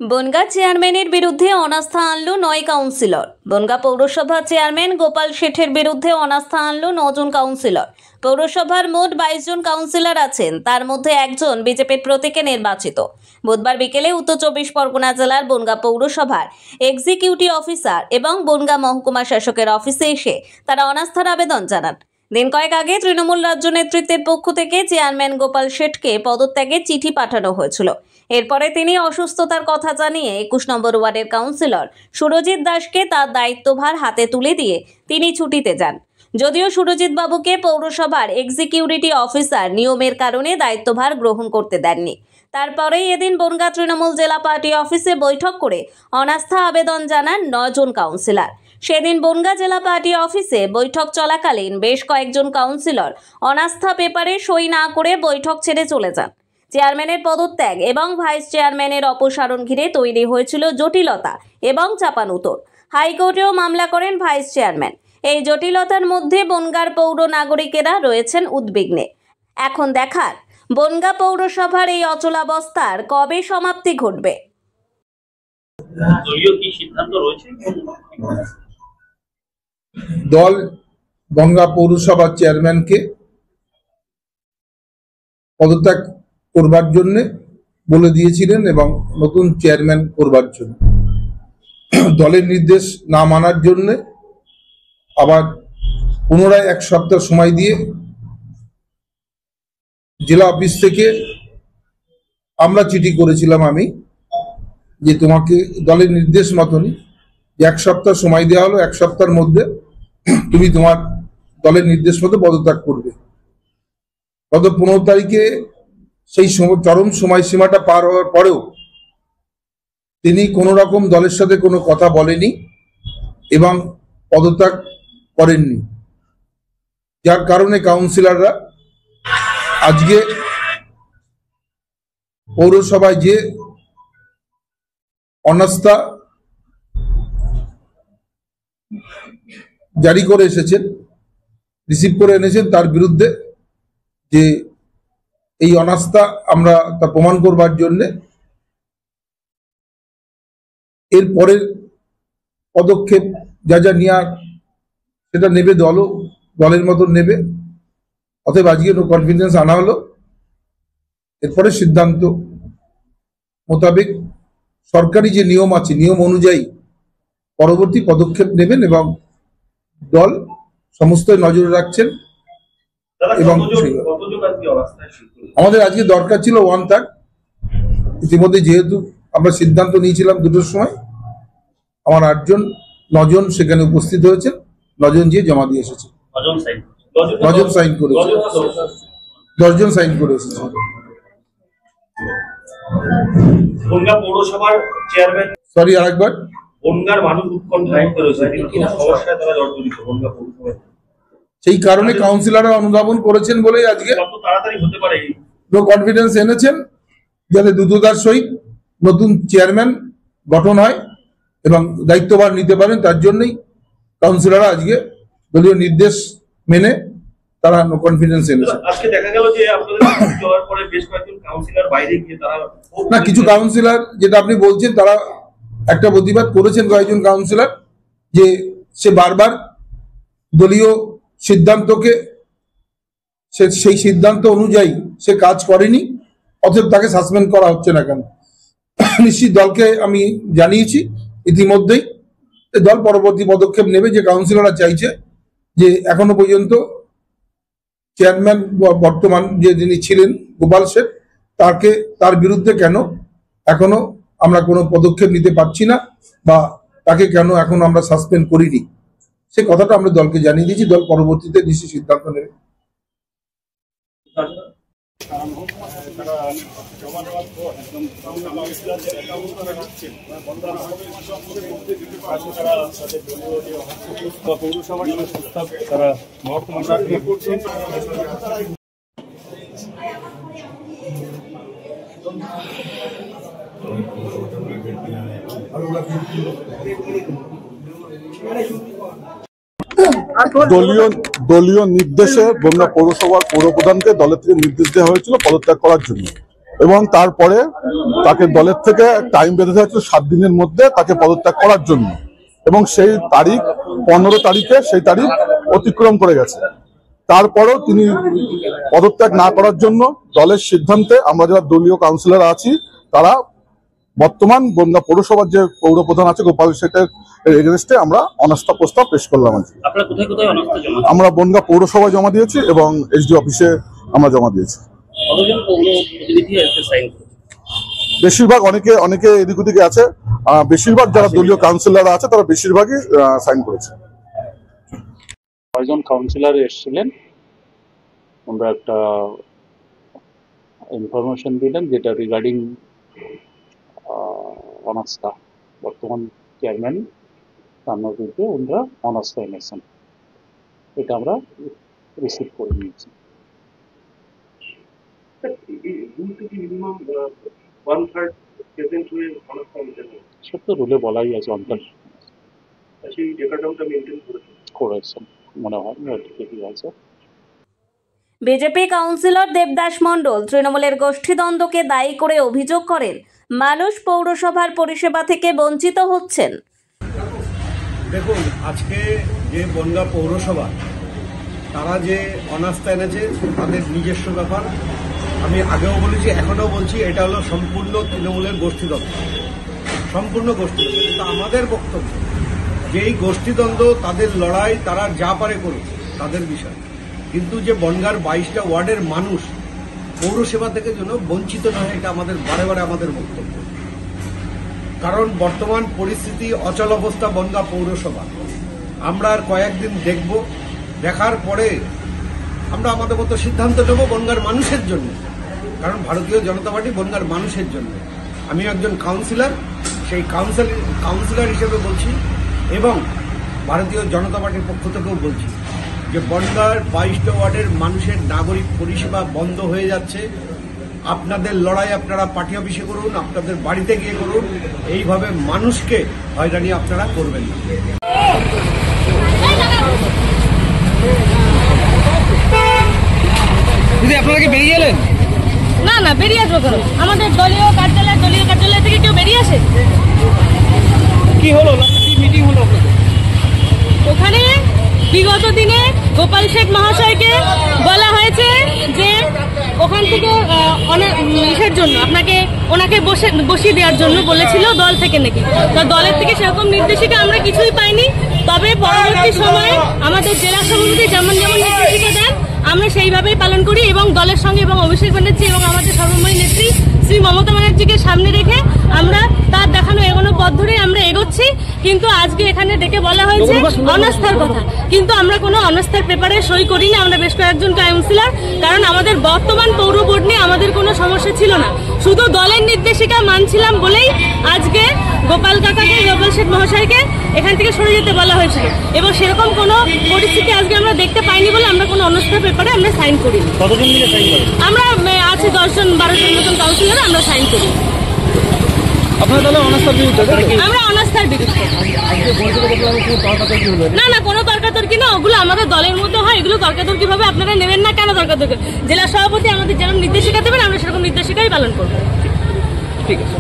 বনগাঁ চেয়ারম্যানের বিরুদ্ধে অনাস্থা আনল ৯ কাউন্সিলর। বনগাঁ পৌরসভা চেয়ারম্যান গোপাল শেঠের বিরুদ্ধে অনাস্থা আনল ৯ জন কাউন্সিলর। পৌরসভার মোট ২২ জন কাউন্সিলর আছেন, তার মধ্যে একজন বিজেপির প্রতীকে নির্বাচিত। বুধবার বিকেলে উত্তর ২৪ পরগনা জেলার বনগাঁ পৌরসভার এক্সিকিউটিভ অফিসার এবং বনগাঁ মহকুমা শাসকের অফিসে এসে তারা অনাস্থার আবেদন জানান। দিন কয়েক আগে তৃণমূল রাজ্য নেতৃত্বের পক্ষ থেকে চেয়ারম্যান গোপাল শেঠকে পদত্যাগের চিঠি পাঠানো হয়েছিল। এরপরে তিনি অসুস্থতার কথা জানিয়ে ২১ নম্বর ওয়ার্ডের কাউন্সিলর সুরজিৎ দাসকে তার দায়িত্বভার হাতে তুলে দিয়ে তিনি ছুটিতে যান। যদিও সুরজিৎ বাবুকে পৌরসভার এক্সিকিউটিভ অফিসার নিয়মের কারণে দায়িত্বভার গ্রহণ করতে দেননি। তারপরেই এদিন বনগাঁ তৃণমূল জেলা পার্টি অফিসে বৈঠক করে অনাস্থা আবেদন জানান ৯ জন কাউন্সিলর। সেদিন বনগাঁ জেলা পার্টি অফিসে বৈঠক চলাকালীন বেশ কয়েকজন কাউন্সিলর অনাস্থা পেপারে সই না করে বৈঠক ছেড়ে চলে যান। চেয়ারম্যানের পদত্যাগ এবং ভাইস চেয়ারম্যানের অপসারণ ঘিরে তৈরি হয়েছিল জটিলতা এবং চাপানুতোর। হাইকোর্টেও মামলা করেন ভাইস চেয়ারম্যান। এই জটিলতার মধ্যে বনগাঁর পৌর নাগরিকেরা রয়েছেন উদ্বিগ্নে। এখন দেখার বনগাঁ পৌরসভার এই অচলাবস্থার কবে সমাপ্তি ঘটবে। দল বনগাঁ পৌরসভার চেয়ারম্যানকে পদত্যাগ করবার জন্য বলে দিয়েছিলেন এবং নতুন চেয়ারম্যান করবার জন্য। দলের নির্দেশ না মানার জন্য আবার পুনরায় 1 সপ্তাহ সময় দিয়ে জেলা অফিস থেকে আমরা চিঠি করেছিলাম আমি যে তোমাকে দলের নির্দেশ মতনই 1 সপ্তাহ সময় দেওয়া হলো, 1 সপ্তাহের মধ্যে তুমি তোমার দলের নির্দেশ মতো পদত্যাগ করবে। গত 15 তারিখে সেই চরম সময়সীমাটা পার হওয়ার পরেও তিনি কোনো রকম দলের সাথে কোনো কথা বলেনি এবং পদত্যাগ করেননি, যার কারণে কাউন্সিলররা আজকে পৌরসভায় যে অনাস্থা জারি করে এসেছেন, রিসিভ করে এনেছেন, তার বিরুদ্ধে যে এই অনাস্থা আমরা তা প্রমাণ করবার জন্য এর পরের পদক্ষেপ যা যা নেওয়ার সেটা নেবে দলের মতন নেবে। অতএব আজকে নো কনফিডেন্স আনা হলো। এরপরে সিদ্ধান্ত মোতাবেক সরকারি যে নিয়ম আছে, নিয়ম অনুযায়ী পরবর্তী পদক্ষেপ নেবেন এবং দল সমস্ত নজরে রাখছেন। এবং আমাদের আজকে দরকার ছিল 1/3। ইতিমধ্যে যেহেতু আমরা সিদ্ধান্ত নিয়েছিলাম 2টোর সময়, আমার 9 জন সেখানে উপস্থিত হয়েছে। 9 জন গিয়ে জমা দিয়ে এসেছে। 9 জন সাইন করেছে, 10 জন সাইন করে এসেছে। বনগাঁ পৌরসভার চেয়ারম্যান সরি আরেকবার বনগাঁর মানুষ উৎকণ্ঠায় রয়েছে, কিন্তু সমস্যায় তারা জর্জরিত। বনগাঁ পৌরসভায় সেই কারণে কাউন্সিলররা অনুধাবন করেছেন বলেই আজকে কত তাড়াতাড়ি হতে পারে নো কনফিডেন্স এনেছেন, যাতে দ্রুততার সহিত নতুন চেয়ারম্যান গঠন হয় এবং দায়িত্বভার নিতে পারেন। তার জন্যই কাউন্সিলররা আজকে দলীয় নির্দেশ মেনে তারা নো কনফিডেন্স এনেছে। আজকে দেখা গেল যে আপনাদের চলার পরে বেশ কয়েকজন কাউন্সিলর বাইরে গিয়ে তারা না, কিছু কাউন্সিলর যেটা আপনি বলছেন তারা একটা প্রতিবাদ করেছেন, কয়েকজন কাউন্সিলর, যে সে বারবার দলীয় সিদ্ধান্তকে সেই সিদ্ধান্ত অনুযায়ী সে কাজ করেনি, অতএব তাকে সাসপেন্ড করা হচ্ছে না কেন। নিশ্চিত দলকে আমি জানিয়েছি ইতিমধ্যেই, দল পরবর্তী পদক্ষেপ নেবে। যে কাউন্সিলররা চাইছে যে এখনো পর্যন্ত চেয়ারম্যান বর্তমান যে যিনি ছিলেন গোপাল শেঠ, তার বিরুদ্ধে কেন এখনো আমরা কোনো পদক্ষেপ নিতে পারছি না বা তাকে কেন এখনো আমরা সাসপেন্ড করিনি, সে কথাটা আমরা দলকে জানিয়ে দিয়েছি। দল পরবর্তীতে নিশ্চিত সিদ্ধান্ত নেবে। দলীয় নির্দেশে বনগাঁ পৌরসভার পৌরপ্রধানকে দলের থেকে নির্দেশ দেওয়া হয়েছিল পদত্যাগ করার জন্য। এবং তারপরে তাকে দলের থেকে টাইম বেঁধে দেওয়া হয়েছিল 7 দিনের মধ্যে তাকে পদত্যাগ করার জন্য, এবং সেই তারিখ 15 তারিখে সেই তারিখ অতিক্রম করে গেছে। তারপরেও তিনি পদত্যাগ না করার জন্য দলের সিদ্ধান্তে আমরা যারা দলীয় কাউন্সিলর আছি তারা বর্তমান বনগাঁ পৌরসভার যে পৌর প্রধান আছে গোপাল শেঠের এগেনস্টে আমরা অনাস্থা প্রস্তাব পেশ করলাম। আমরা বনগাঁ পৌরসভায় জমা দিয়েছি এবং এসডি অফিসে আমরা জমা দিয়েছি। বেশিরভাগ অনেকে এদিক ওদিকে আছে, বেশিরভাগ যারা দলীয় কাউন্সিলর আছে তারা বেশিরভাগই সাইন করেছে। 6 জন কাউন্সিলর এসেছিলেন, আমরা একটা ইনফরমেশন দিলাম যেটা রিগার্ডিং অনাস্থা। বর্তমান চেয়ারম্যান তার বিরুদ্ধে ওনারা অনাস্থা এনেছেন, এটা আমরা রিসিভ করে নিয়েছি। সব তো রুলে বলাই আছে, করেছেন মনে হয় ঠিকই আছে। বিজেপি কাউন্সিলর দেবদাস মণ্ডল তৃণমূলের গোষ্ঠীদ্বন্দ্বকে দায়ী করে অভিযোগ করেন মানুষ পৌরসভার পরিষেবা থেকে বঞ্চিত হচ্ছেন। দেখুন, আজকে যে বনগাঁ পৌরসভা তারা যে অনাস্থা এনেছে তাদের নিজস্ব ব্যাপার। আমি আগেও বলেছি, এখনও বলছি, এটা হলো সম্পূর্ণ তৃণমূলের গোষ্ঠীদ্বন্দ্ব, সম্পূর্ণ গোষ্ঠীদ্বন্দ্ব। কিন্তু আমাদের বক্তব্য যে এই গোষ্ঠীদ্বন্দ্ব, তাদের লড়াই, তারা যা পারে করুক, তাদের বিষয়। কিন্তু যে বনগাঁর 22টা ওয়ার্ডের মানুষ পৌরসেবা থেকে যেন বঞ্চিত নয়, এটা আমাদের বারে বারে আমাদের বক্তব্য। কারণ বর্তমান পরিস্থিতি অচল অবস্থা বনগাঁ পৌরসভা। আমরা আর কয়েকদিন দেখব, দেখার পরে আমরা আমাদের মতো সিদ্ধান্ত নেব বনগাঁর মানুষের জন্য। কারণ ভারতীয় জনতা পার্টি বনগাঁর মানুষের জন্য। আমি একজন কাউন্সিলর, সেই কাউন্সিলর হিসেবে বলছি এবং ভারতীয় জনতা পার্টির পক্ষ থেকেও বলছি যে বনগাঁর 22টা ওয়ার্ডের মানুষের নাগরিক পরিষেবা বন্ধ হয়ে যাচ্ছে। আপনাদের লড়াই আপনারা পার্টি অফিসে করুন, আপনাদের বাড়িতে গিয়ে করুন, এইভাবে মানুষকে হয়রানি আপনারা করবেন না। আপনারা কি বেরিয়ে এলেন? না, বেরিয়ে আসবো কেন? আমাদের দলীয় কার্যালয় থেকে কেউ বেরিয়ে আসে? কি হলো, কি মিটিং হলো আপনাদের? ওখানে বিগত দিনে গোপাল শেঠ মহাশয়কে বলা হয়েছে যে ওখান থেকে ইসের জন্য ওনাকে বসিয়ে দেওয়ার জন্য বলেছিল দল থেকে নাকি। তো দলের থেকে সেরকম নির্দেশিকা আমরা কিছুই পাইনি। তবে পরবর্তী সময়ে আমাদের জেলা সভাপতি যেমন নির্দেশিকা দেন আমরা সেইভাবেই পালন করি এবং দলের সঙ্গে এবং অভিষেক ব্যানার্জি এবং আমাদের সর্বময় নেত্রী শ্রী মমতা ব্যানার্জিকে সামনে রেখে আমরা তার দেখানো এগোনো পথ ধরেই আমরা এগোচ্ছি। কিন্তু আজকে এখানে ডেকে বলা হয়েছে অনাস্থার কথা, কিন্তু আমরা কোনো অনাস্থার পেপারে সই করি না। আমরা বেশ কয়েকজন কাউন্সিলর, কারণ আমাদের বর্তমান পৌর বোর্ড নিয়ে আমাদের কোনো সমস্যা ছিল না, শুধু দলের নির্দেশিকা মানছিলাম বলেই আজকে গোপাল শেঠ মহাশয়কে এখান থেকে সরে যেতে বলা হয়েছিল এবং সেরকম কোনো পরিস্থিতি আজকে আমরা দেখতে পাইনি বলে আমরা কোনো অনাস্থার পেপারে আমরা সাইন করি। কতজন মিলে সাইন করেন? আমরা আছি 10-12 জন মতন কাউন্সিলর, আমরা সাইন করি। আপনারা তাহলে অনাস্থার বিরুদ্ধে? আমরা অনাস্থার বিরুদ্ধে। না, কোনো তর্কাতর্কি না, ওগুলো আমাদের দলের মধ্যে হয়। এগুলো তর্কাতর্কি ভাবে আপনারা নেবেন না। কেন তর্কাতর্কি? জেলা সভাপতি আমাদের যেরকম নির্দেশিকা দেবেন আমরা সেরকম নির্দেশিকাই পালন করবো। ঠিক আছে।